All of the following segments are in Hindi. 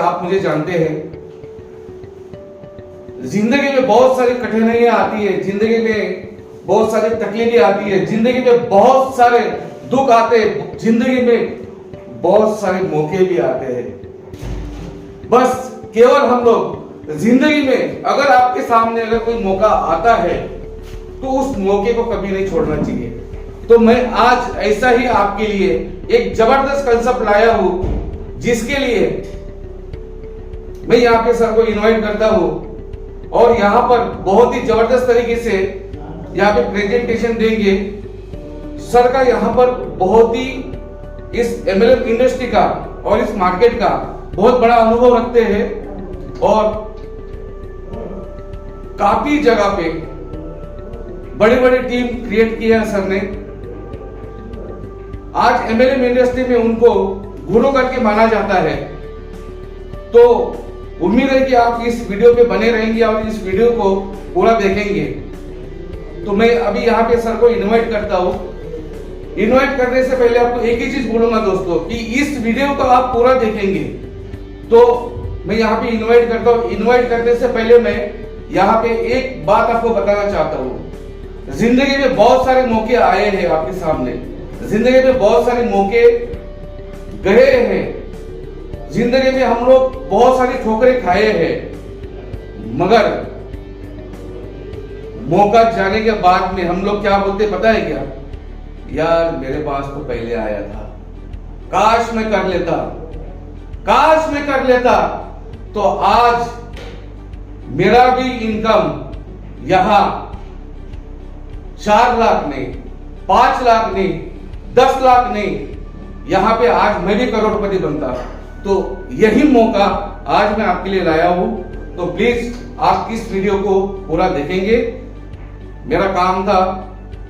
आप मुझे जानते हैं, जिंदगी में बहुत सारी कठिनाइयां आती है, जिंदगी में बहुत सारी तकलीफें आती है, जिंदगी में बहुत सारे दुख आते हैं, जिंदगी में बहुत सारे मौके भी आते हैं। बस केवल हम लोग जिंदगी में अगर आपके सामने अगर कोई मौका आता है तो उस मौके को कभी नहीं छोड़ना चाहिए। तो मैं आज ऐसा ही आपके लिए एक जबरदस्त कंसेप्ट लाया हूं, जिसके लिए मैं यहाँ पे सर को इनवाइट करता हूं और यहाँ पर बहुत ही जबरदस्त तरीके से यहाँ पे प्रेजेंटेशन देंगे। सर का यहाँ पर बहुत ही इस एमएलएम इंडस्ट्री का और इस मार्केट का बहुत बड़ा अनुभव रखते हैं और काफी जगह पे बड़ी बड़ी टीम क्रिएट की है सर ने। आज एमएलएम इंडस्ट्री में उनको गुरु करके माना जाता है। तो उम्मीद है कि आप इस वीडियो पे बने रहेंगे और इस वीडियो को पूरा देखेंगे। तो मैं अभी यहाँ पे सर को इनवाइट करता हूँ। इनवाइट करने से पहले आपको एक ही चीज बोलूंगा दोस्तों कि इस वीडियो को आप पूरा देखेंगे तो मैं यहाँ पे इनवाइट करता हूँ। इनवाइट करने से पहले मैं यहाँ पे एक बात आपको बताना चाहता हूँ। जिंदगी में बहुत सारे मौके आए हैं आपके सामने, जिंदगी में बहुत सारे मौके गए हैं, जिंदगी में हम लोग बहुत सारी ठोकरें खाए हैं, मगर मौका जाने के बाद में हम लोग क्या बोलते पता है क्या? यार मेरे पास तो पहले आया था, काश मैं कर लेता, काश मैं कर लेता तो आज मेरा भी इनकम यहां 4 लाख नहीं, 5 लाख नहीं, 10 लाख नहीं, यहां पे आज मैं भी करोड़पति बनता। तो यही मौका आज मैं आपके लिए लाया हूं। तो प्लीज आप इस वीडियो को पूरा देखेंगे। मेरा काम था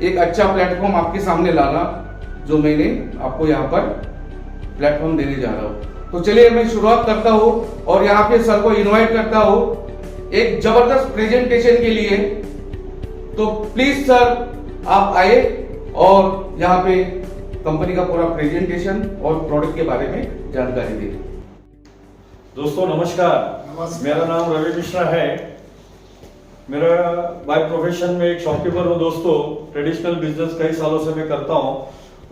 एक अच्छा प्लेटफॉर्म आपके सामने लाना, जो मैंने आपको यहाँ पर प्लेटफॉर्म देने जा रहा हूँ। तो चलिए मैं शुरुआत करता हूँ और यहाँ पे सर को इनवाइट करता हूँ एक जबरदस्त प्रेजेंटेशन के लिए। तो प्लीज सर आप आए और यहाँ पे कंपनी का पूरा प्रेजेंटेशन और प्रोडक्ट के बारे में जानकारी दें। दोस्तों नमस्कार, मेरा नाम रवि मिश्रा है। मेरा बाय प्रोफेशन में एक शॉपकीपर हूँ दोस्तों। ट्रेडिशनल बिजनेस कई सालों से मैं करता हूँ।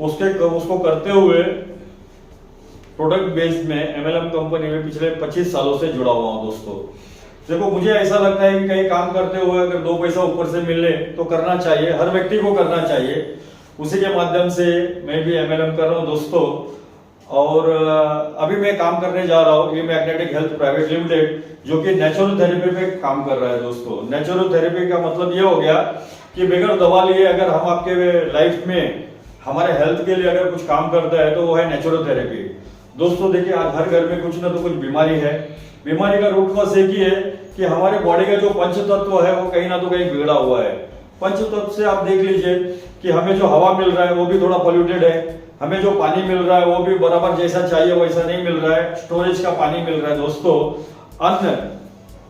उसको करते हुए प्रोडक्ट बेस्ड में एमएलएम कंपनी में पिछले 25 सालों से जुड़ा हुआ हूँ दोस्तों। देखो मुझे ऐसा लगता है कि कहीं काम करते हुए अगर 2 पैसा ऊपर से मिले तो करना चाहिए, हर व्यक्ति को करना चाहिए। उसी के माध्यम से मैं भी एमएलएम कर रहा हूँ दोस्तों। और अभी मैं काम करने जा रहा हूँ मैग्नेटिक हेल्थ प्राइवेट लिमिटेड, जो कि नेचुरल थेरेपी पे काम कर रहा है दोस्तों। नेचुरल थेरेपी का मतलब ये हो गया कि बगैर दवा लिए अगर हम आपके लाइफ में हमारे हेल्थ के लिए अगर कुछ काम करता है तो वो है नेचुरल थेरेपी दोस्तों। देखिए आज हर घर में कुछ ना तो कुछ बीमारी है। बीमारी का रूट कॉज एक ही है कि हमारे बॉडी का जो पंच तत्व है वो कहीं ना तो कहीं बिगड़ा हुआ है। पंच तत्व से आप देख लीजिए कि हमें जो हवा मिल रहा है वो भी थोड़ा पोल्यूटेड है, हमें जो पानी मिल रहा है वो भी बराबर जैसा चाहिए वैसा नहीं मिल रहा है, स्टोरेज का पानी मिल रहा है दोस्तों। अन्न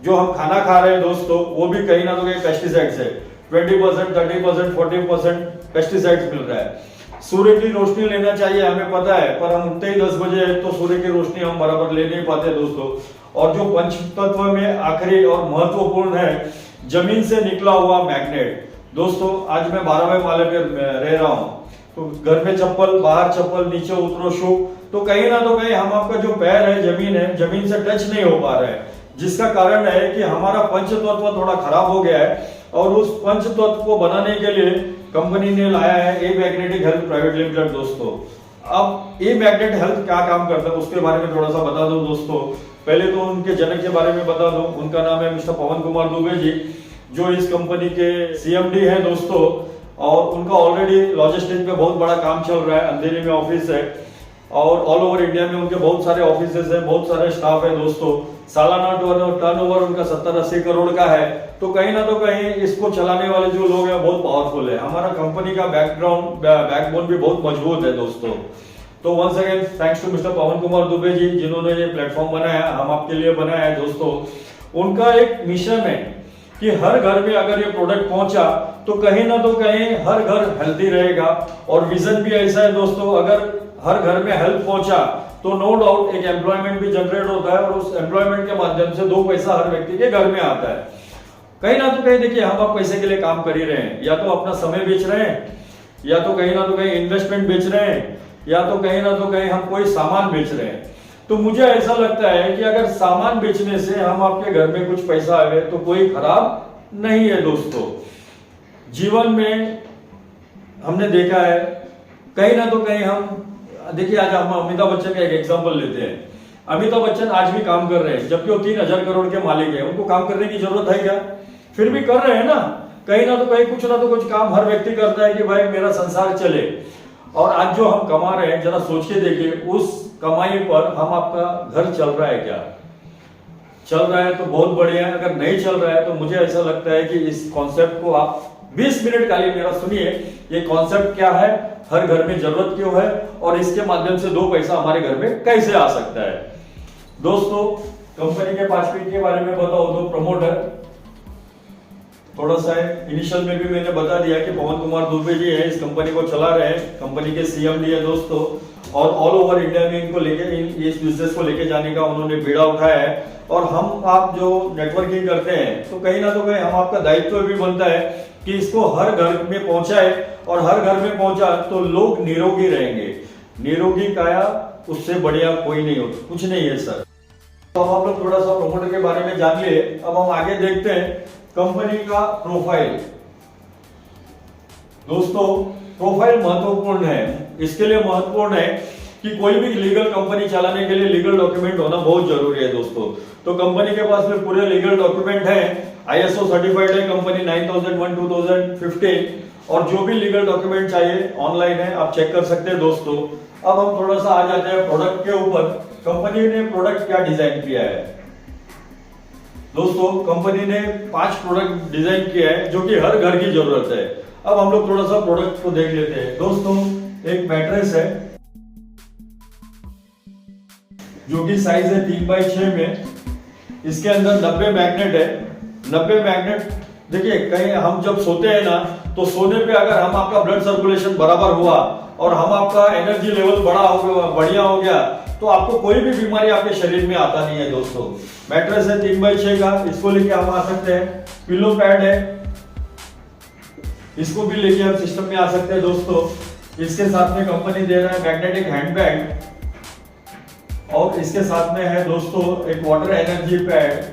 जो हम खाना खा रहे हैं दोस्तों वो भी कहीं ना तो कहीं पेस्टिसाइड्स है। 20%, 30%, 40% पेस्टिसाइड्स मिल रहा है। सूर्य की रोशनी लेना चाहिए हमें पता है, पर हम उठते ही 10 बजे तो सूर्य की रोशनी हम बराबर ले नहीं पाते दोस्तों। और जो पंच तत्व में आखिरी और महत्वपूर्ण है, जमीन से निकला हुआ मैग्नेट दोस्तों। आज मैं 12वें माले पे रह रहा हूँ, तो घर में चप्पल, बाहर चप्पल, नीचे उतरो शू, तो कहीं ना तो कहीं हम आपका जो पैर है जमीन से टच नहीं हो पा रहा है, जिसका कारण है कि हमारा पंच तत्व थोड़ा खराब हो गया है। और उस पंच तत्व को बनाने के लिए कंपनी ने लाया है a magnetic health private limited दोस्तों। अब ए मैग्नेट हेल्थ क्या काम करता है उसके बारे में थोड़ा सा बता दूं दोस्तों। पहले तो उनके जनक के बारे में बता दूं। उनका नाम है मिस्टर पवन कुमार दुबे जी, जो इस कंपनी के सीएमडी हैं दोस्तों। और उनका ऑलरेडी लॉजिस्टिक पे बहुत बड़ा काम चल रहा है। अंधेरी में ऑफिस है और ऑल ओवर इंडिया में उनके बहुत सारे ऑफिसेस हैं, बहुत सारे स्टाफ है दोस्तों। सालाना टर्नओवर उनका 70-80 करोड़ का है। तो कहीं ना तो कहीं इसको चलाने वाले जो लोग हैं बहुत पावरफुल है। हमारा कंपनी का बैकबोन भी बहुत मजबूत है दोस्तों। तो once again thanks to mister Pawan Kumar Dubey ji, जिन्होंने ये प्लेटफॉर्म बनाया, हम आपके लिए बनाया है दोस्तों। उनका एक मिशन है कि हर घर में अगर ये प्रोडक्ट पहुंचा तो कहीं ना तो कहीं हर घर हेल्दी रहेगा। और विजन भी ऐसा है दोस्तों, अगर हर घर में हेल्थ पहुंचा तो नो डाउट एक एम्प्लॉयमेंट भी जनरेट होता है और उस एम्प्लॉयमेंट के माध्यम से 2 पैसा हर व्यक्ति के घर में आता है। कहीं ना तो कहीं देखिए हम आप पैसे के लिए काम कर ही रहे हैं, या तो अपना समय बेच रहे हैं, या तो कहीं ना तो कहीं इन्वेस्टमेंट बेच रहे हैं, या तो कहीं ना तो कहीं हम कोई सामान बेच रहे हैं। तो मुझे ऐसा लगता है कि अगर सामान बेचने से हम आपके घर में कुछ पैसा आए तो कोई खराब नहीं है दोस्तों। जीवन में हमने देखा है कहीं ना तो कहीं हम देखिए, आज हम अमिताभ बच्चन का एक एग्जांपल लेते हैं। अमिताभ बच्चन आज भी काम कर रहे हैं, जबकि वो 3000 करोड़ के मालिक है। उनको काम करने की जरूरत है क्या? फिर भी कर रहे हैं ना। कहीं ना तो कहीं कुछ ना तो कुछ काम हर व्यक्ति करता है कि भाई मेरा संसार चले। और आज जो हम कमा रहे हैं, जरा सोच के देखिए, उस कमाई पर हम आपका घर चल रहा है क्या? चल रहा है तो बहुत बढ़िया है, अगर नहीं चल रहा है तो मुझे ऐसा लगता है कि इस कॉन्सेप्ट को आप 20 मिनट का लिए मेरा सुनिए। ये कॉन्सेप्ट क्या है, हर घर में जरूरत क्यों है, और इसके माध्यम से 2 पैसा हमारे घर में कैसे आ सकता है। दोस्तों, कंपनी के 5 फीट के बारे में बताओ तो प्रमोटर थोड़ा सा है। इनिशियल में भी मैंने बता दिया कि पवन कुमार दुबे जी है, इस कंपनी को चला रहे हैं, कंपनी के सीएमडी है दोस्तों, और ऑल ओवर इंडिया में इनको लेके इस बिजनेस को लेके जाने का उन्होंने बीड़ा उठाया है। और हम आप जो नेटवर्किंग करते हैं तो कहीं ना तो कहीं हम आपका दायित्व भी बनता है कि इसको हर घर में पहुंचाए, और हर घर में पहुंचा तो लोग निरोगी रहेंगे। निरोगी काया उससे बढ़िया कोई नहीं होता, कुछ नहीं है सर। तो अब आप लोग थोड़ा सा प्रमोटर के बारे में जान लिए। अब हम आगे देखते हैं कंपनी का प्रोफाइल। दोस्तों, प्रोफाइल महत्वपूर्ण है। इसके लिए महत्वपूर्ण है कि कोई भी लीगल कंपनी चलाने के लिए लीगल डॉक्यूमेंट होना बहुत जरूरी है दोस्तों। तो कंपनी के पास में पूरे लीगल डॉक्यूमेंट है, आईएसओ सर्टिफाइड है कंपनी 9001 2015, और जो भी लीगल डॉक्यूमेंट चाहिए ऑनलाइन है, आप चेक कर सकते हैं दोस्तों। अब हम थोड़ा सा आ जाते हैं प्रोडक्ट के ऊपर। कंपनी ने प्रोडक्ट क्या डिजाइन किया है दोस्तों? कंपनी ने 5 प्रोडक्ट डिजाइन किया है जो कि हर घर की जरूरत है। अब हम लोग थोड़ा सा प्रोडक्ट को देख लेते हैं दोस्तों। एक मैट्रेस है जो कि साइज है 3x6 में। इसके अंदर 90 मैग्नेट है। 90 मैग्नेट, देखिए कहीं हम जब सोते हैं ना, तो सोने पे अगर हम आपका ब्लड सर्कुलेशन बराबर हुआ और हम आपका एनर्जी लेवल बढ़िया हो गया तो आपको कोई भी बीमारी आपके शरीर में आता नहीं है दोस्तों। मैट्रेस है 3x6 का, इसको लेके हम आ सकते हैं। पिलो पैड है, इसको भी लेके हम सिस्टम में आ सकते हैं दोस्तों। इसके साथ में कंपनी दे रहा है मैग्नेटिक हैंडबैग, और इसके साथ में है दोस्तों एक वाटर एनर्जी पैड,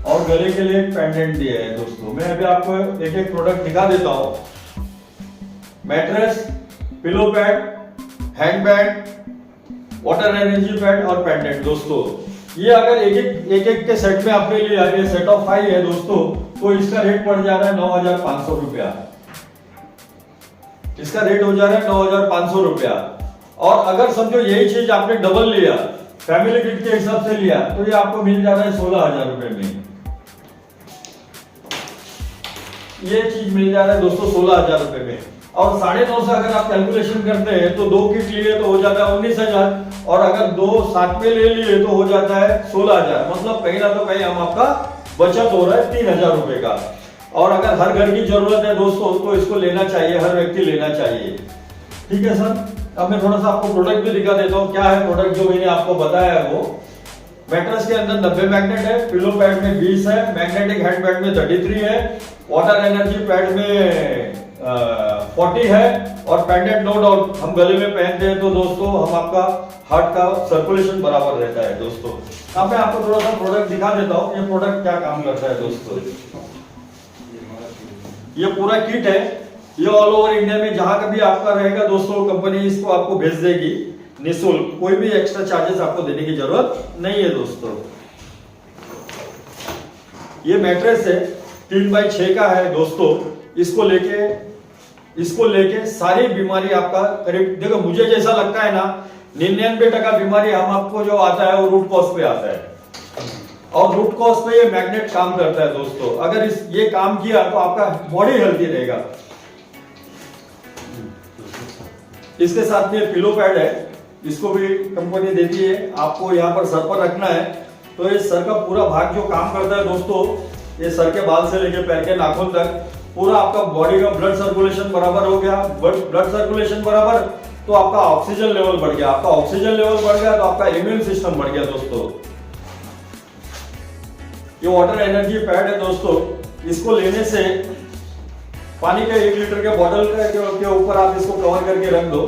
और गले के लिए एक पेंडेंट दिया है दोस्तों। मैं अभी आपको एक एक प्रोडक्ट दिखा देता हूं। Mattress, pillow pad, handbag, water energy pad और पेंडेंट दोस्तों। ये अगर एक एक के सेट में आपने लिया, ये सेट ऑफ 5 है दोस्तों, तो इसका रेट पड़ जा रहा है 9500 रुपया। इसका रेट हो जा रहा है 9500 रुपया। और अगर समझो यही चीज आपने डबल लिया, फैमिली किट के हिसाब से लिया, तो ये आपको मिल जा रहा है 16000 रुपए में। ये चीज मिल जा रहा है दोस्तों 16000 रुपए में। और 9.5 से अगर आप कैलकुलेशन करते हैं तो 2 किट लिए तो हो जाता है 19000, और अगर 2 साथ में ले लिए तो हो जाता है 16000। मतलब कहीं ना तो कहीं हम आपका बचत हो रहा है 3000 रुपए का। और अगर हर घर की जरूरत है दोस्तों तो इसको लेना चाहिए, हर व्यक्ति लेना चाहिए। ठीक है सर। अब मैं थोड़ा सा आपको प्रोडक्ट भी दिखा देता हूँ। क्या है प्रोडक्ट जो मैंने आपको बताया है वो। मैट्रेस के अंदर 90 मैग्नेट है, पिलो पैड में 20 है, मैग्नेटिक हैंडबैग में 33 है, वाटर एनर्जी पैड में 40 है, और पेंडेंट नो डाउट हम गले में पहनते हैं तो दोस्तों हम आपका हार्ट का सर्कुलेशन बराबर रहता है दोस्तों। अब मैं आपको थोड़ा सा प्रोडक्ट दिखा देता हूँ। ये प्रोडक्ट क्या काम करता है दोस्तों। ये पूरा किट है, ये ऑल ओवर इंडिया में जहां कभी आपका रहेगा दोस्तों, कंपनी इसको आपको भेज देगी निःशुल्क। कोई भी एक्स्ट्रा चार्जेस आपको देने की जरूरत नहीं है दोस्तों। ये मैट्रेस है 3x6 का है दोस्तों। इसको लेके सारी बीमारी आपका करीब, देखो मुझे जैसा लगता है ना, 99% बीमारी हम आपको जो आता है वो रूट कॉज पे आता है, और रूट कॉज पे ये मैग्नेट काम करता है दोस्तों। अगर ये काम किया तो आपका बॉडी हेल्थी रहेगा। इसके साथ में पिलो पैड है, इसको भी कंपनी देती है, आपको यहाँ पर सर पर रखना है। तो ये सर का पूरा भाग जो काम करता है दोस्तों, ये सर के बाल से लेके पैर के नाखून तक पूरा आपका बॉडी का ब्लड सर्कुलेशन बराबर हो गया। ब्लड सर्कुलेशन बराबर तो तो आपका ऑक्सीजन लेवल बढ़ गया, आपका ऑक्सीजन लेवल बढ़ गया तो आपका इम्यून सिस्टम बढ़ गया दोस्तों। ये वाटर एनर्जी पैड है दोस्तों, इसको लेने से पानी के 1 लीटर के बॉटल के ऊपर आप इसको कवर करके रख दो।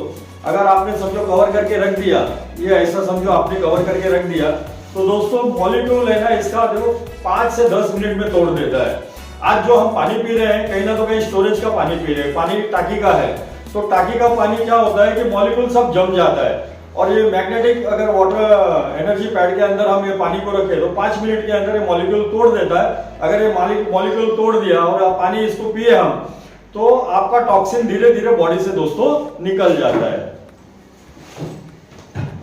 अगर आपने समझो कवर करके रख दिया, ये ऐसा समझो आपने कवर करके रख दिया, तो दोस्तों मॉलिक्यूल है ना इसका देखो 5 से 10 मिनट में तोड़ देता है। आज जो हम पानी पी रहे हैं कहीं ना तो कहीं स्टोरेज का पानी पी रहे हैं, पानी टाकी का है, तो टाकी का पानी क्या होता है कि मॉलिक्यूल सब जम जाता है। और ये मैग्नेटिक अगर वाटर एनर्जी पैड के अंदर हम ये पानी को रखें तो 5 मिनट के अंदर ये मॉलिक्यूल तोड़ देता है। अगर ये मॉलिक्यूल तोड़ दिया और पानी इसको पिए हम, तो आपका टॉक्सिन धीरे धीरे बॉडी से दोस्तों निकल जाता है।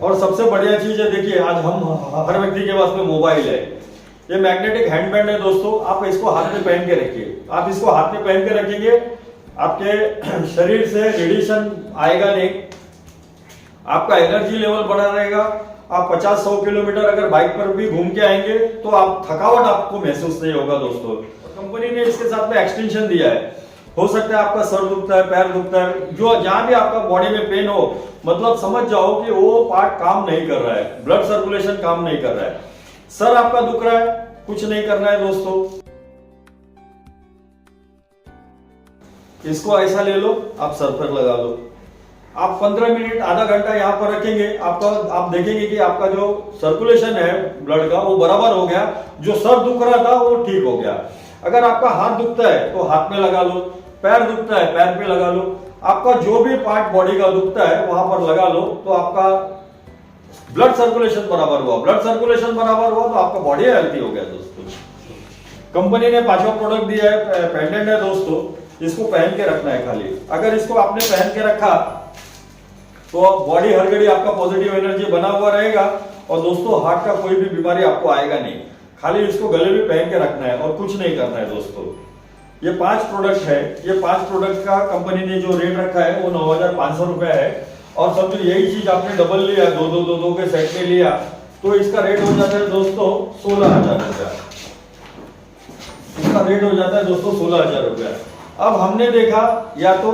और सबसे बढ़िया चीज है, देखिए आज हम हर व्यक्ति के पास में मोबाइल है, ये मैग्नेटिक हैंडबैंड है दोस्तों, आप इसको हाथ में पहन के रखिए। आप इसको हाथ में पहन के रखेंगे, आपके शरीर से रेडिएशन आएगा नहीं, आपका एनर्जी लेवल बढ़ा रहेगा। आप 50-100 किलोमीटर अगर बाइक पर भी घूम के आएंगे तो आप थकावट आपको महसूस नहीं होगा दोस्तों। कंपनी ने इसके साथ में एक्सटेंशन दिया है, हो सकता है आपका सर दुखता है, पैर दुखता है, जो जहां भी आपका बॉडी में पेन हो, मतलब समझ जाओ कि वो पार्ट काम नहीं कर रहा है, ब्लड सर्कुलेशन काम नहीं कर रहा है। सर आपका दुख रहा है, कुछ नहीं करना है दोस्तों, इसको ऐसा ले लो, आप सर पर लगा लो। आप 15 मिनट आधा घंटा यहाँ पर रखेंगे, आप देखेंगे कि आपका जो सर्कुलेशन है ब्लड का वो बराबर हो गया, जो सर दुख रहा था वो ठीक हो गया। अगर आपका हाथ दुखता है तो हाथ में लगा लो, पैर दुखता है पैर पे लगा लो, आपका जो भी पार्ट बॉडी का दुखता है वहां पर लगा लो, तो आपका ब्लड सर्कुलेशन बराबर हुआ। ब्लड सर्कुलेशन बराबर हुआ तो आपका बॉडी हेल्थी हो गया दोस्तों। कंपनी ने 5वां प्रोडक्ट दिया है, पेंडेंट है दोस्तों, इसको पहन के रखना है खाली। अगर इसको आपने पहन के रखा तो बॉडी हर घड़ी आपका पॉजिटिव एनर्जी बना हुआ रहेगा, और दोस्तों हार्ट का कोई भी बीमारी आपको आएगा नहीं। खाली इसको गले में पहन के रखना है और कुछ नहीं करना है दोस्तों। ये 5 प्रोडक्ट है, ये 5 प्रोडक्ट का कंपनी ने जो रेट रखा है वो 9,500 रुपया है। और समझो यही चीज आपने डबल लिया, दो के सेट में लिया, तो इसका रेट हो जाता है दोस्तों 16,000 रुपया। इसका रेट हो जाता है दोस्तों 16,000 रुपया। अब हमने देखा या तो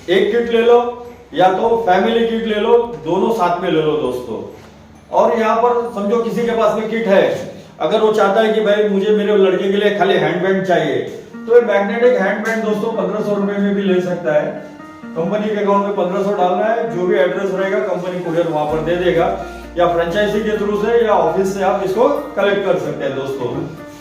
एक किट ले लो या तो फैमिली किट ले लो, दोनों साथ में ले लो दोस्तों। और यहाँ पर समझो किसी के पास में किट है, अगर वो चाहता है कि भाई मुझे मेरे लड़के के लिए खाली हैंडबैंड चाहिए, तो ये मैग्नेटिक हैंडबैंड दोस्तों 1500 रुपए में भी ले सकता है। कंपनी के अकाउंट में 1500 डालना है, जो भी एड्रेस रहेगा कंपनी कुरियर वहां पर दे देगा, या फ्रेंचाइजी के थ्रू से या ऑफिस से आप इसको कलेक्ट कर सकते हैं दोस्तों।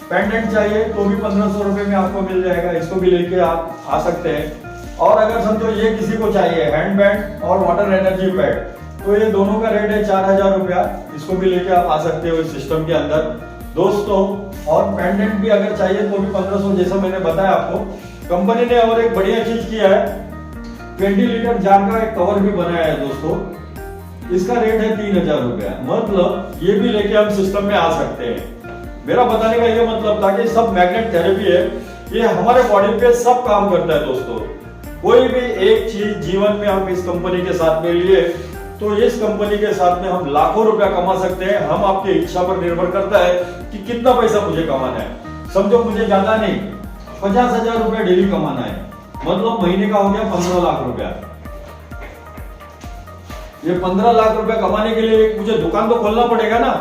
पेंडेंट चाहिए तो भी 1500 रुपए में आपको मिल जाएगा, इसको भी लेके आप आ सकते हैं। और अगर समझो ये किसी को चाहिए हैंडबैंड और वाटर एनर्जी पैड, तो ये दोनों का रेट है 4,000 रुपया, इसको भी लेके आप आ सकते हो इस सिस्टम के अंदर दोस्तों। और पेंडेंट भी अगर चाहिए तो भी 1500, जैसा मैंने बताया आपको। कंपनी ने और एक बढ़िया चीज किया है, 20 लीटर जार का एक कवर भी बनाया है दोस्तों, इसका रेट है 3,000 रुपया। मतलब ये भी लेके हम सिस्टम में आ सकते हैं। मेरा बताने का ये मतलब था कि सब मैग्नेट थेरेपी है, ये हमारे बॉडी पे सब काम करता है दोस्तों। कोई भी एक चीज जीवन में हम इस कंपनी के साथ में लिए तो इस कंपनी के साथ में हम लाखों रुपया कमा सकते हैं। हम आपकी इच्छा पर निर्भर करता है कि कितना पैसा मुझे कमाना है। समझो मुझे ज्यादा नहीं, 50,000 रुपया डेली कमाना है, मतलब महीने का हो गया 15 लाख रुपया। ये 15 लाख रुपया कमाने के लिए मुझे दुकान तो खोलना पड़ेगा ना।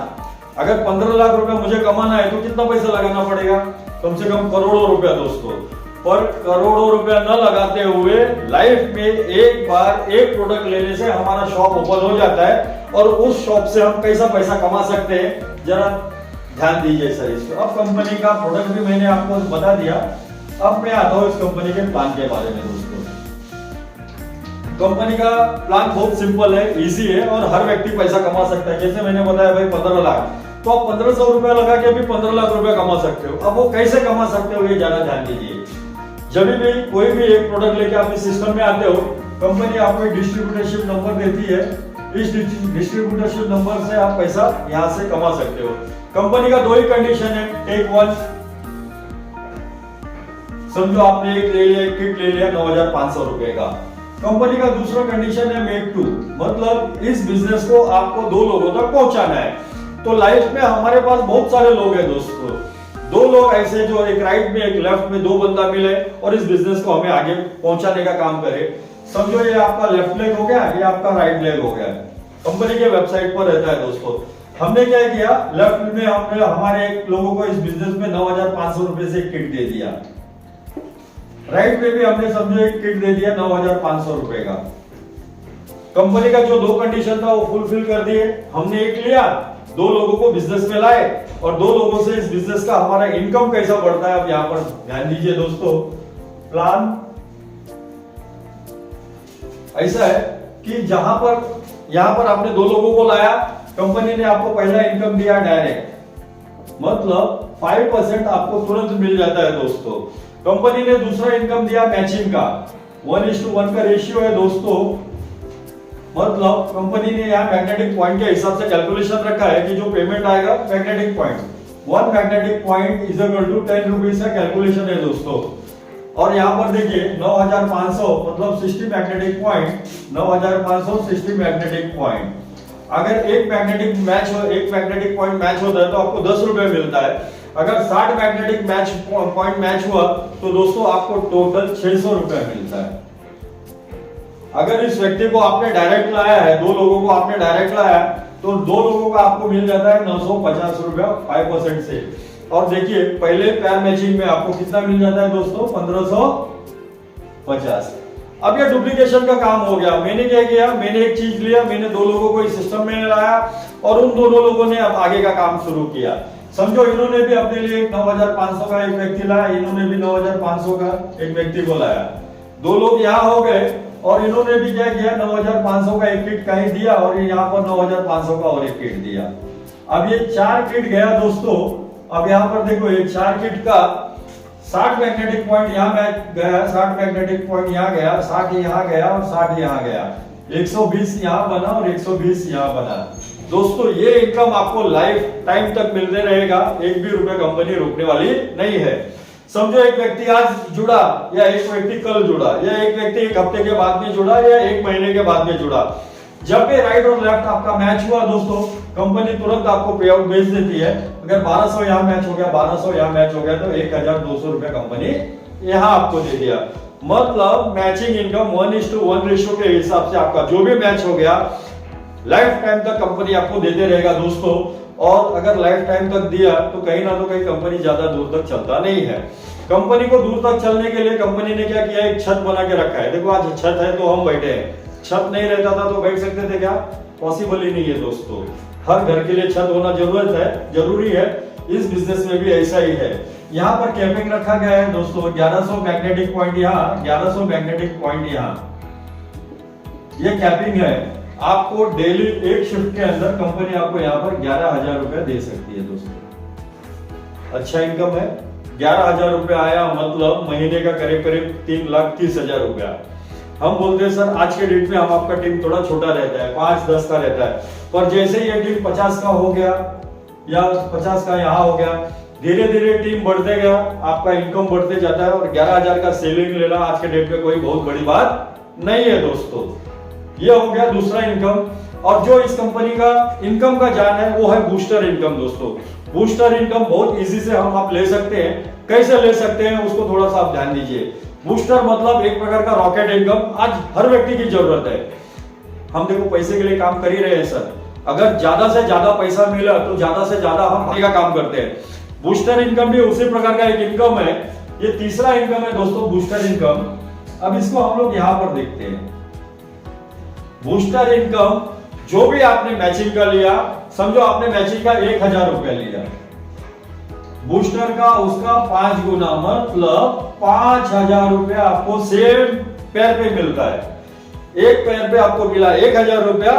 अगर 15 लाख रुपया मुझे कमाना है तो कितना पैसा लगाना पड़ेगा, कम से कम करोड़ों रुपया दोस्तों। पर करोड़ों रुपया न लगाते हुए लाइफ में एक बार एक प्रोडक्ट लेने से हमारा शॉप ओपन हो जाता है, और उस शॉप से हम कैसा पैसा कमा सकते हैं जरा ध्यान दीजिए सर इस पर। अब कंपनी का प्रोडक्ट भी मैंने आपको बता दिया, अब मैं आता हूं इस कंपनी के प्लान के बारे में दोस्तों। कंपनी का प्लान बहुत सिंपल है, इजी है, और हर व्यक्ति पैसा कमा सकता है। जैसे मैंने बताया भाई 15 लाख, तो आप 1500 रुपया लगा के भी 15 लाख रुपया कमा सकते हो। अब वो कैसे कमा सकते हो ये ज्यादा ध्यान दीजिए। जब भी कोई भी एक प्रोडक्ट लेके आप इस सिस्टम में आते हो, कंपनी आपको एक डिस्ट्रीब्यूटरशिप नंबर देती है, इस डिस्ट्रीब्यूटरशिप नंबर से आप पैसा यहां से कमा सकते हो। कंपनी का 2 ही कंडीशन है, टेक 1। समझो आपने एक ले लिया, एक किट ले लिया 9,500 रुपए का। कंपनी का दूसरा कंडीशन है मेक 2, मतलब इस बिजनेस को आपको 2 लोगों तक पहुंचाना है। तो लाइफ में हमारे पास बहुत सारे लोग हैं दोस्तों, 2 लोग ऐसे जो एक राइट में एक लेफ्ट में 2 बंदा मिले और इस बिजनेस को हमें आगे पहुंचाने का काम करे। समझो ये आपका लेफ्ट लेग हो गया, ये आपका राइट लेग हो गया। कंपनी के वेबसाइट पर रहता है दोस्तों। हमने क्या किया, लेफ्ट में हमने हमारे लोगों को इस बिजनेस में 9,500 रुपए से किट दे दिया, राइट में भी हमने समझो एक किट दे दिया 9,500 रुपए का। कंपनी का जो 2 कंडीशन था वो फुलफिल कर दिए। हमने एक लिया, 2 लोगों को बिजनेस में लाए और 2 लोगों से इस बिजनेस का हमारा इनकम कैसा बढ़ता है। अब यहां पर ध्यान दीजिए दोस्तों, प्लान ऐसा है कि यहां पर आपने 2 लोगों को लाया, कंपनी ने आपको पहला इनकम दिया डायरेक्ट, मतलब 5% आपको तुरंत मिल जाता है दोस्तों। कंपनी ने दूसरा इनकम दिया मैचिंग का, 1:1 का रेशियो है दोस्तों। मतलब कंपनी ने यहाँ मैग्नेटिक पॉइंट के हिसाब से कैलकुलेशन रखा है कि जो पेमेंट आएगा magnetic point, 1 magnetic point is equal to 10 rupees का कैलकुलेशन है दोस्तों। और यहाँ पर देखिए 9,500 मतलब 60 मैग्नेटिक पॉइंट, 9,500 60 मैग्नेटिक पॉइंट। अगर एक मैग्नेटिक पॉइंट मैच होता है तो आपको 10 रुपए मिलता है। अगर 60 मैग्नेटिक पॉइंट मैच हुआ तो दोस्तों आपको टोटल 600 रुपए मिलता है। अगर इस व्यक्ति को आपने डायरेक्ट लाया है, 2 लोगों को आपने डायरेक्ट लाया तो 2 लोगों का आपको मिल जाता है 950 रुपया 5% से। और देखिए पहले पैर मैचिंग में आपको कितना मिल जाता है दोस्तों, 1550। अब ये डुप्लीकेशन का काम हो गया। मैंने क्या किया, मैंने एक चीज लिया, मैंने 2 लोगों को इस सिस्टम में लाया और उन दोनों लोगों ने अब आगे का काम शुरू किया। समझो इन्होंने भी अपने लिए 9,500 का एक व्यक्ति लाया, इन्होंने भी 9,500 का एक व्यक्ति को लाया। 2 लोग यहाँ हो गए और इन्होंने भी क्या किया, 9,500 का एक किट कहीं दिया और यहाँ पर 9,500 का और एक किट दिया। अब ये 4 किट गया दोस्तों। अब यहाँ पर देखो ये 4 किट का 60 मैग्नेटिक पॉइंट यहाँ गया, 60 मैग्नेटिक पॉइंट यहाँ गया, 60 यहाँ गया और 60 यहाँ गया, 120 यहाँ बना और 120 यहाँ बना। दोस्तों ये इनकम आपको लाइफ टाइम तक मिलते रहेगा, 1 भी रुपए कंपनी रोकने वाली नहीं है। समझो एक व्यक्ति आज जुड़ा या एक व्यक्ति कल जुड़ा या एक व्यक्ति 1 हफ्ते के बाद में जुड़ा या 1 महीने के बाद में जुड़ा, जब भी राइट और लेफ्ट आपका मैच हुआ दोस्तों, कंपनी तुरंत आपको पे आउट भेज देती है। अगर 1200 यहाँ मैच हो गया, 1200 यहाँ मैच हो गया तो 1,200 रुपए कंपनी यहाँ आपको दे दिया। मतलब मैचिंग इनकम 1:1 रेशियो के हिसाब से आपका जो भी मैच हो गया लाइफ टाइम तक कंपनी आपको देते रहेगा दोस्तों। और अगर लाइफ टाइम तक दिया तो कहीं ना तो कहीं कंपनी ज्यादा दूर तक चलता नहीं है। कंपनी को दूर तक चलने के लिए कंपनी ने क्या किया, एक छत बना के रखा है। देखो आज छत है तो हम बैठे हैं, छत नहीं रहता था तो बैठ सकते थे क्या, पॉसिबल ही नहीं है दोस्तों। हर घर के लिए छत होना जरूरी है। इस बिजनेस में भी ऐसा ही है। यहाँ पर कैपिंग रखा गया है दोस्तों, 1100 मैग्नेटिक पॉइंट यहाँ, 1100 मैग्नेटिक पॉइंट यहाँ, ये कैपिंग है। आपको डेली एक शिफ्ट के अंदर कंपनी आपको यहाँ पर 11,000 रुपए दे सकती है दोस्तों। अच्छा इनकम है, 11,000 रुपए आया मतलब महीने का करीब 3,30,000 रुपया। हम बोलते हैं सर आज के डेट में हम आपका टीम थोड़ा छोटा रहता है, 5-10 का रहता है, पर जैसे ही ये टीम 50 का हो गया या 50 का यहाँ हो गया, धीरे धीरे टीम बढ़ते गया, आपका इनकम बढ़ते जाता है। और 11,000 का सेलिंग लेना आज के डेट में कोई बहुत बड़ी बात नहीं है दोस्तों। ये हो गया दूसरा इनकम। और जो इस कंपनी का इनकम का जान है वो है बूस्टर इनकम दोस्तों। बूस्टर इनकम बहुत इजी से हम ले सकते हैं। कैसे ले सकते हैं उसको थोड़ा सा आप ध्यान दीजिए। बूस्टर मतलब एक प्रकार का रॉकेट इनकम आज हर व्यक्ति की जरूरत है। हम देखो पैसे के लिए काम कर ही रहे हैं सर, अगर ज्यादा से ज्यादा पैसा मिला तो ज्यादा से ज्यादा हम आगे का काम करते हैं। बूस्टर इनकम भी उसी प्रकार का एक इनकम है। ये तीसरा इनकम है दोस्तों, बूस्टर इनकम। अब इसको हम लोग यहां पर देखते हैं। बूस्टर इनकम जो भी आपने मैचिंग का लिया, समझो आपने मैचिंग का 1,000 रुपया लिया, बूस्टर का उसका 5 गुना मतलब 5,000 रुपया आपको सेम पैर पे मिलता है। एक पैर पे आपको मिला 1,000 रुपया,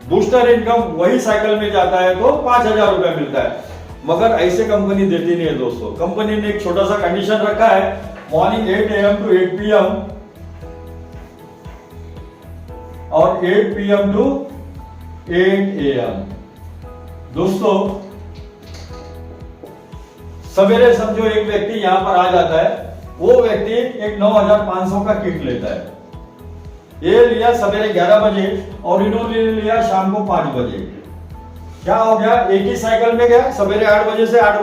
बूस्टर इनकम वही साइकिल में जाता है तो 5,000 रुपया मिलता है। मगर ऐसे कंपनी देती नहीं है दोस्तों। कंपनी ने एक छोटा सा कंडीशन रखा है, मॉर्निंग 8 AM टू 8 PM और 8 PM टू 8 AM। दोस्तों सवेरे समझो एक व्यक्ति यहां पर आ जाता है, वो व्यक्ति एक 9,500 का किट लेता है। ये लिया सवेरे 11 बजे और इन्होंने लिया शाम को 5 बजे। क्या हो गया, एक ही साइकिल में गया, सवेरे 8 बजे से 8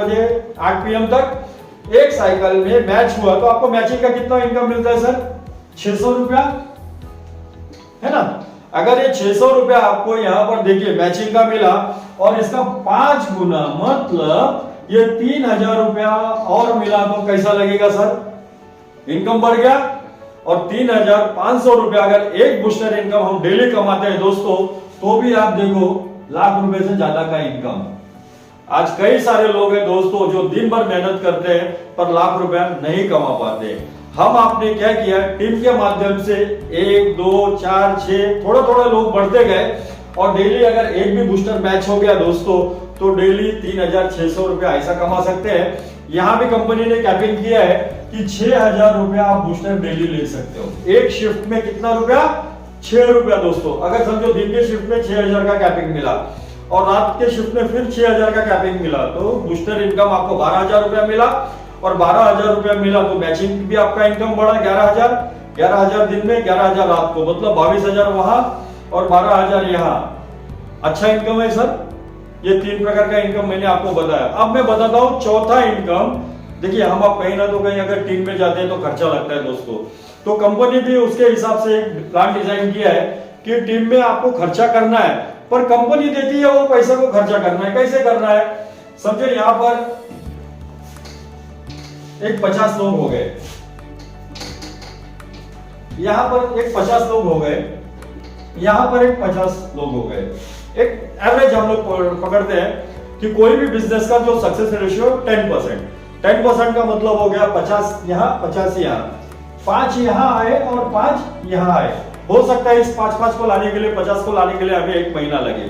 PM तक एक साइकिल में मैच हुआ तो आपको मैचिंग का कितना इनकम मिलता है सर, 600 रुपया। है ना। अगर ये 600 रुपया आपको यहाँ पर देखिए मैचिंग का मिला और इसका 5 गुना मतलब ये 3000 रुपया और मिला तो कैसा लगेगा सर? इनकम बढ़ गया। और 3500 रुपया अगर एक बूस्टर इनकम हम डेली कमाते हैं दोस्तों, तो भी आप देखो लाख रुपए से ज्यादा का इनकम। आज कई सारे लोग हैं दोस्तों जो दिन भर मेहनत करते हैं पर लाख रुपया नहीं कमा पाते। हम आपने क्या किया, टीम के माध्यम से 1 2 4 6 थोड़ा थोड़ा लोग बढ़ते गए और डेली अगर एक भी बूस्टर मैच हो गया दोस्तों तो डेली 3600 रुपया ऐसा कमा सकते हैं। यहां भी कंपनी ने कैपिंग किया है कि 6000 रुपया आप बूस्टर डेली ले सकते हो। एक शिफ्ट में कितना रुपया? 6 रुपया दोस्तों। अगर समझो दिन के शिफ्ट में 6000 का कैपिंग मिला और रात के शिफ्ट में फिर 6000 का कैपिंग मिला तो बूस्टर इनकम आपको 12000 रुपया मिला। और 12000 रुपया मिला तो मैचिंग भी आपका इनकम बढ़ा 11000 दिन में, 11000 रात को, मतलब 22000 वहां और 12000 यहाँ। अच्छा इनकम है सर। ये 3 प्रकार का इनकम मैंने आपको बताया। अब मैं बताता हूं चौथा इनकम। देखिए हम आप कहीं ना तो कहीं अगर टीम में जाते हैं तो खर्चा लगता है दोस्तों, तो कंपनी भी उसके हिसाब से एक प्लान डिजाइन किया है कि टीम में आपको खर्चा करना है पर कंपनी देती है वो पैसे को खर्चा करना है। कैसे करना है समझे, यहां पर एक 50 लोग हो गए, यहां पर एक 50 लोग हो गए, यहां पर एक 50 लोग हो गए। एक एवरेज हम लोग पकड़ते हैं कि कोई भी बिजनेस का जो सक्सेस रेशियो 10% का मतलब हो गया 50 यहां 50 यहां, 5 यहां आए और 5 यहां आए। हो सकता है इस 5 को लाने के लिए 50 को लाने के लिए हमें 1 महीना लगे,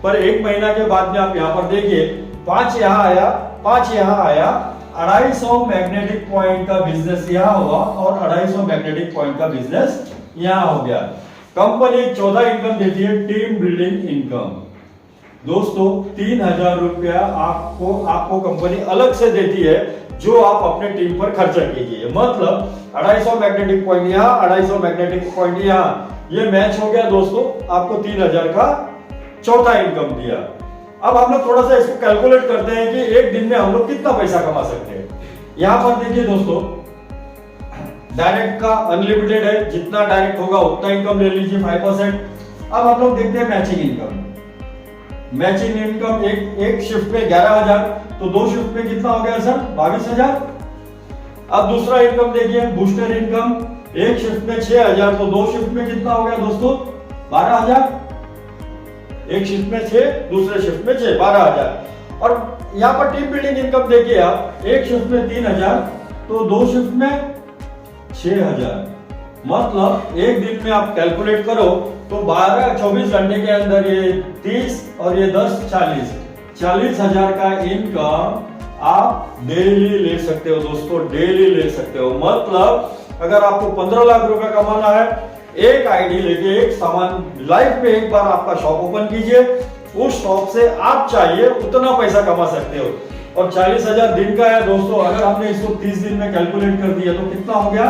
पर 1 महीना के बाद में आप यहां पर देखिए 5 यहां आया, 5 यहां आया, 250 मैग्नेटिक पॉइंट का बिजनेस यहां हुआ और 250 मैग्नेटिक पॉइंट का बिजनेस यहां हो गया। कंपनी 14 इनकम देती है टीम बिल्डिंग इनकम। दोस्तों 3000 रुपया आपको कंपनी अलग से देती है जो आप अपने टीम पर खर्चा कीजिए। मतलब 250 मैग्नेटिक पॉइंट यहाँ, 250 मैग्नेटिक पॉइंट यहाँ, ये मैच हो गया दोस्तों, आपको 3000 का चौथा इनकम दिया। अब हम लोग थोड़ा सा इसको कैलकुलेट करते हैं कि एक दिन में हम लोग कितना पैसा कमा सकते हैं। यहां पर देखिए दोस्तों डायरेक्ट का अनलिमिटेड है, जितना डायरेक्ट होगा उतना इनकम ले लीजिए 5%। अब हम लोग देखते हैं मैचिंग इनकम। मैचिंग इनकम एक शिफ्ट में 11000 तो 2 शिफ्ट में कितना हो गया सर? 22000। अब दूसरा इनकम देखिए बूस्टर इनकम, एक शिफ्ट में 6000 तो 2 शिफ्ट में कितना हो गया दोस्तों? 12000। एक शिफ्ट में 6, दूसरे शिफ्ट में 6, 12000। और यहां पर टीम बिल्डिंग इनकम देखिए आप, एक शिफ्ट में 3000 तो 2 शिफ्ट में 6000। मतलब एक दिन में आप कैलकुलेट करो तो 24 घंटे के अंदर ये 30 और ये 10 40,000 का इनकम आप डेली ले सकते हो दोस्तों, डेली ले सकते हो। मतलब अगर आपको 15 लाख रुपए कमाना है, एक आईडी लेके एक सामान लाइफ में एक बार आपका शॉप ओपन कीजिए, उस शॉप से आप चाहिए उतना पैसा कमा सकते हो। और 40,000 दिन का है दोस्तों, अगर आपने इसको 30 दिन में कैलकुलेट कर दिया तो कितना हो गया?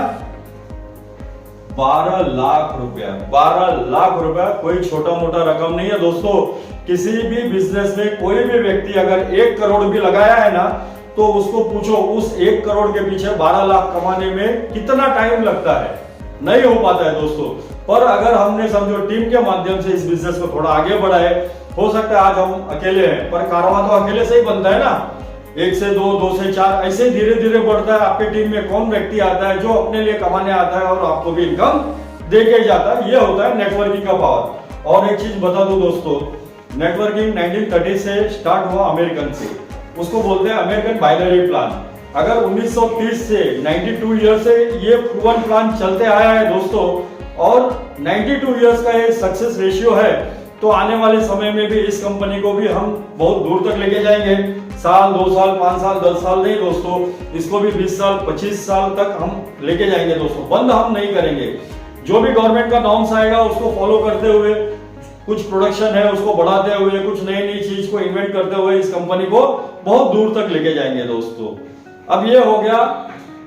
12 लाख रुपया। 12 लाख रुपया कोई छोटा मोटा रकम नहीं है दोस्तों। किसी भी बिजनेस में कोई भी व्यक्ति अगर 1 करोड़ भी लगाया है ना, तो उसको पूछो उस 1 करोड़ के पीछे 12 लाख कमाने में कितना टाइम लगता है, नहीं हो पाता है दोस्तों। पर अगर हमने समझो टीम के माध्यम से इस बिजनेस को थोड़ा आगे बढ़ाए, हो सकता है आज हम अकेले हैं पर कारवां तो अकेले से ही बनता है ना, 1 से 2, 2 से 4, ऐसे धीरे धीरे बढ़ता है। आपके टीम में कौन व्यक्ति आता है जो अपने लिए कमाने आता है और आपको भी इनकम दे के जाता है। ये होता है नेटवर्किंग का पावर। और एक चीज बता दूं दोस्तों, नेटवर्किंग 1930 से स्टार्ट हुआ अमेरिकन से, उसको बोलते हैं अमेरिकन बाइनरी प्लान। अगर 1930 से 92 ईयर से ये प्रूवन प्लान चलते आया है दोस्तों, और 92 ईयर्स का ये सक्सेस रेशियो है, तो आने वाले समय में भी इस कंपनी को भी हम बहुत दूर तक लेके जाएंगे। साल, 2 साल, 5 साल, 10 साल नहीं दोस्तों, इसको भी 20 साल, 25 साल तक हम लेके जाएंगे दोस्तों। बंद हम नहीं करेंगे। जो भी गवर्नमेंट का नॉर्म्स आएगा उसको फॉलो करते हुए, कुछ प्रोडक्शन है उसको बढ़ाते हुए, कुछ नई नई चीज को इन्वेंट करते हुए इस कंपनी को बहुत दूर तक लेके जाएंगे दोस्तों। अब ये हो गया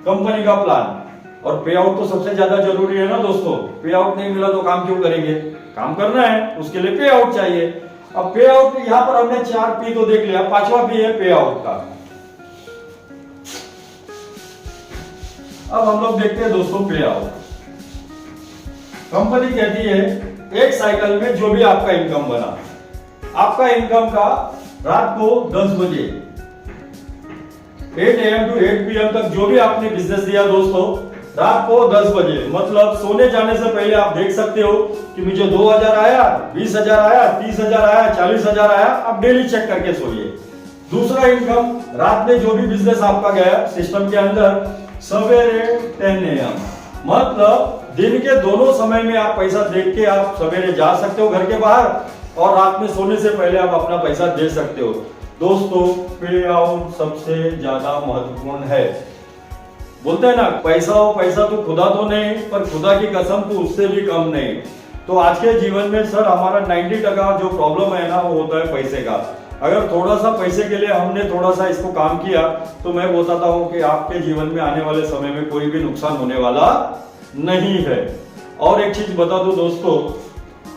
कंपनी का प्लान। और पे आउट तो सबसे ज्यादा जरूरी है ना दोस्तों। पे आउट नहीं मिला तो काम क्यों करेंगे? काम करना है, उसके लिए पे आउट चाहिए। अब पे आउट यहां पर हमने 4 पी तो देख लिया, 5वां पी है पे आउट का। अब हम लोग देखते हैं दोस्तों पे आउट। कंपनी कहती है एक साइकिल में जो भी आपका इनकम बना, आपका इनकम का रात को 10 बजे 8 AM to 8 PM तक जो भी आपने बिजनेस दिया दोस्तों, रात को 10 बजे मतलब सोने जाने से पहले आप देख सकते हो कि मुझे 2000 आया, 20,000 आया, 30,000 आया, 40,000 आया। आप डेली चेक करके सोइए। दूसरा इनकम, रात में जो भी बिजनेस आपका गया सिस्टम के अंदर, सवेरे 10 AM मतलब दिन के दोनों समय में आप पैसा देख के आप सवेरे जा सकते हो घर के बाहर, और रात में सोने से पहले आप अपना पैसा दे सकते हो। दोस्तों, पे आउट सबसे ज्यादा महत्वपूर्ण है। बोलते हैं ना, पैसा हो पैसा तो खुदा तो नहीं, पर खुदा की कसम तो उससे भी कम नहीं। तो आज के जीवन में सर हमारा 90% जो प्रॉब्लम है ना, वो होता है पैसे का। अगर थोड़ा सा पैसे के लिए हमने थोड़ा सा इसको काम किया, तो मैं बताता हूं कि आपके जीवन में आने वाले समय में कोई भी नुकसान होने वाला नहीं है। और एक चीज बता दूं दोस्तों,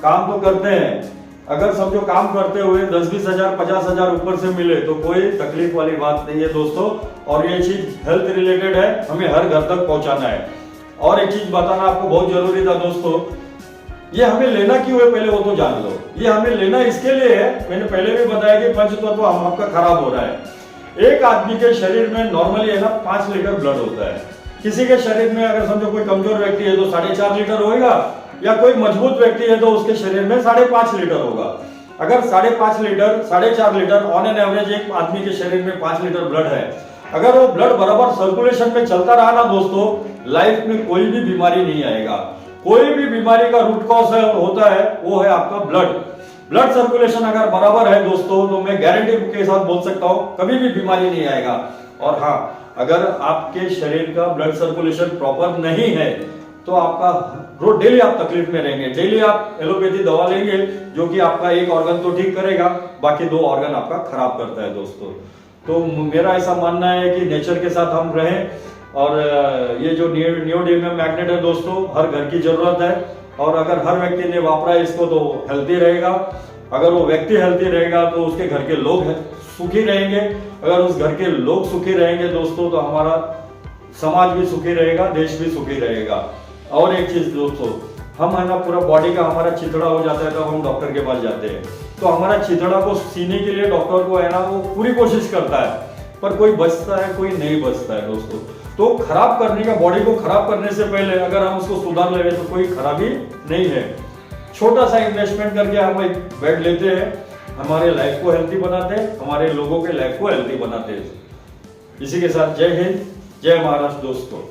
काम तो करते हैं, अगर समझो काम करते हुए 10-20 हजार 50 हजार ऊपर से मिले तो कोई तकलीफ वाली बात नहीं है दोस्तों। और ये चीज हेल्थ रिलेटेड है, हमें हर घर तक पहुंचाना है। और एक चीज बताना आपको बहुत जरूरी था दोस्तों, ये हमें लेना क्यों है पहले वो तो जान लो। ये हमें लेना इसके लिए है, मैंने पहले भी बताया कि पंचतत्व हम आपका खराब हो रहा है। एक आदमी के शरीर में नॉर्मली है ना 5 लीटर ब्लड होता है। किसी के शरीर में अगर समझो कोई कमजोर व्यक्ति है तो 4.5 लीटर होगा, या कोई मजबूत व्यक्ति है तो उसके शरीर में 5.5 लीटर होगा। अगर 5.5 litre 4.5 litre on an average एक आदमी के शरीर में 5 लीटर ब्लड है, अगर वो ब्लड बराबर सर्कुलेशन में चलता रहा ना दोस्तों, लाइफ में कोई भी बीमारी नहीं आएगा। कोई भी बीमारी का रूट कॉज होता है वो है आपका ब्लड सर्कुलेशन अगर बराबर है दोस्तों, तो मैं गारंटी के साथ बोल सकता हूं कभी भी बीमारी नहीं आएगा। और हाँ, अगर आपके शरीर का ब्लड सर्कुलेशन प्रॉपर नहीं है तो आपका रोज डेली आप तकलीफ में रहेंगे। डेली आप एलोपैथी दवा लेंगे जो कि आपका एक ऑर्गन तो ठीक करेगा, बाकी 2 ऑर्गन आपका खराब करता है दोस्तों। तो मेरा ऐसा मानना है कि नेचर के साथ हम रहें, और ये जो नियोडिमियम मैग्नेट है दोस्तों, हर घर की जरूरत है। और अगर हर व्यक्ति ने वापरा इसको तो हेल्थी रहेगा। अगर वो व्यक्ति हेल्थी रहेगा तो उसके घर के लोग सुखी रहेंगे। अगर उस घर के लोग सुखी रहेंगे दोस्तों, तो हमारा समाज भी सुखी रहेगा, देश भी सुखी रहेगा। और एक चीज दोस्तों, हम है ना पूरा बॉडी का हमारा चिथड़ा हो जाता है, तब हम डॉक्टर के पास जाते हैं। तो हमारा चिथड़ा को सीने के लिए डॉक्टर को है ना वो पूरी कोशिश करता है, पर कोई बचता है कोई नहीं बचता है दोस्तों। तो खराब करने का, बॉडी को खराब करने से पहले अगर हम उसको सुधार ले तो कोई खराबी नहीं है। छोटा सा इन्वेस्टमेंट करके हम एक बेड लेते हैं, हमारे लाइफ को हेल्थी बनाते हैं, हमारे लोगों के लाइफ को हेल्थी बनाते हैं। इसी के साथ जय हिंद, जय महाराष्ट्र दोस्तों।